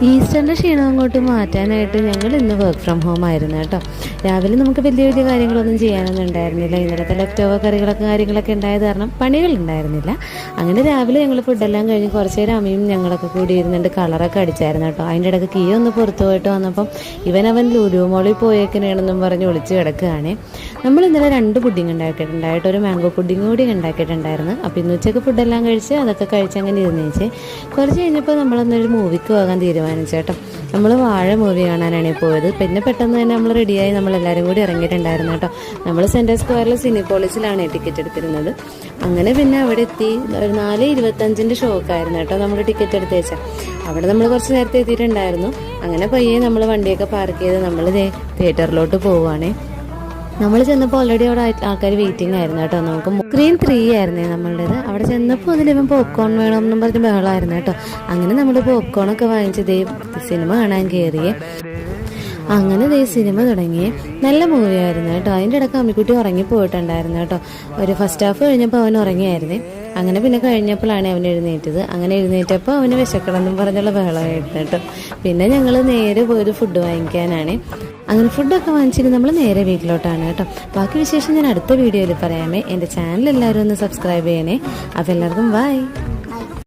ഈസ്റ്ററിൻ്റെ ക്ഷീണം അങ്ങോട്ട് മാറ്റാനായിട്ട് ഞങ്ങൾ ഇന്ന് വർക്ക് ഫ്രം ഹോം ആയിരുന്നു കേട്ടോ. രാവിലെ നമുക്ക് വലിയ വലിയ കാര്യങ്ങളൊന്നും ചെയ്യാനൊന്നും ഉണ്ടായിരുന്നില്ല. ഇന്നലത്തെ ലെഫ്റ്റ് ഓവർ കാര്യങ്ങളൊക്കെ ഉണ്ടായത് കാരണം പണികളുണ്ടായിരുന്നില്ല. അങ്ങനെ രാവിലെ ഞങ്ങൾ ഫുഡെല്ലാം കഴിഞ്ഞ് കുറച്ച് നേരം അമ്മയും ഞങ്ങളൊക്കെ കൂടി ഇരുന്നിട്ട് കളറൊക്കെ അടിച്ചായിരുന്നു കേട്ടോ. അതിൻ്റെ ഇടയ്ക്ക് കീ ഒന്ന് പുറത്തു പോയിട്ട് വന്നപ്പം അവൻ ലുലു മോളിൽ പോയേക്കണെന്നും പറഞ്ഞ് ഒളിച്ച് കിടക്കുകയാണ്. നമ്മൾ ഇന്നലെ 2 പുഡിങ് ഉണ്ടാക്കിയിട്ടുണ്ടായിട്ട് ഒരു മാംഗോ പുഡിങ് കൂടി ഉണ്ടാക്കിയിട്ടുണ്ടായിരുന്നു. അപ്പോൾ ഇന്ന് ഉച്ചയ്ക്ക് ഫുഡെല്ലാം കഴിച്ച് അതൊക്കെ കഴിച്ച് അങ്ങനെ ഇരുന്നേച്ച് കുറച്ച് കഴിഞ്ഞപ്പോൾ നമ്മളൊന്നൊരു മൂവിക്ക് പോകാൻ തീരുമാനിച്ചു കേട്ടോ. നമ്മൾ വാഴ മൂവി കാണാനാണ് പോയത്. പിന്നെ പെട്ടെന്ന് തന്നെ നമ്മൾ റെഡിയായി നമ്മളെല്ലാവരും കൂടി ഇറങ്ങിയിട്ടുണ്ടായിരുന്നു കേട്ടോ. നമ്മൾ സെൻട്രൽ സ്ക്വയറിൽ സിനിപോളിസിലാണ് ടിക്കറ്റ് എടുത്തിരുന്നത്. അങ്ങനെ പിന്നെ അവിടെ എത്തി. ഒരു 4:25 ഷോക്കായിരുന്നു കേട്ടോ നമ്മൾ ടിക്കറ്റ് എടുത്ത് വെച്ചാൽ. അവിടെ നമ്മൾ കുറച്ച് നേരത്തെ എത്തിയിട്ടുണ്ടായിരുന്നു. അങ്ങനെ പയ്യെ നമ്മൾ വണ്ടിയൊക്കെ പാർക്ക് ചെയ്ത് നമ്മൾ തിയേറ്ററിലോട്ട് പോവുകയാണേ. നമ്മൾ ചെന്നപ്പോൾ ഓൾറെഡി അവിടെ ആൾക്കാർ വെയിറ്റിംഗ് ആയിരുന്നു കേട്ടോ. നമുക്ക് സ്ക്രീൻ 3 ആയിരുന്നേ നമ്മളുടേത്. അവിടെ ചെന്നപ്പോൾ അതിലിവൻ പോപ്കോൺ വേണമെന്നും പറഞ്ഞ് ബഹളമായിരുന്നു കേട്ടോ. അങ്ങനെ നമ്മൾ പോപ്കോണൊക്കെ വാങ്ങിച്ച് സിനിമ കാണാൻ കയറിയേ. അങ്ങനെ സിനിമ തുടങ്ങി. നല്ല മൂവിയായിരുന്നു കേട്ടോ. അതിൻ്റെ ഇടയ്ക്ക് അമ്മിക്കുട്ടി ഉറങ്ങിപ്പോയിട്ടുണ്ടായിരുന്നു കേട്ടോ. ഒരു ഫസ്റ്റ് ഹാഫ് കഴിഞ്ഞപ്പോൾ അവൻ ഉറങ്ങിയായിരുന്നേ. അങ്ങനെ പിന്നെ കഴിഞ്ഞപ്പോഴാണ് അവൻ എഴുന്നേറ്റത്. അങ്ങനെ എഴുന്നേറ്റപ്പോൾ അവന് വിശക്കണമെന്നും പറഞ്ഞുള്ള ബഹളമായിരുന്നു കേട്ടോ. പിന്നെ ഞങ്ങൾ നേരെ പോയത് ഫുഡ് വാങ്ങിക്കാനാണ്. അങ്ങനെ ഫുഡൊക്കെ വാങ്ങിച്ചിട്ട് നമ്മൾ നേരെ വീട്ടിലോട്ടാണ് കേട്ടോ. ബാക്കി വിശേഷം ഞാൻ അടുത്ത വീഡിയോയിൽ പറയാമേ. എൻ്റെ ചാനൽ എല്ലാവരും ഒന്ന് സബ്സ്ക്രൈബ് ചെയ്യണേ. അപ്പോൾ എല്ലാവർക്കും ബൈ.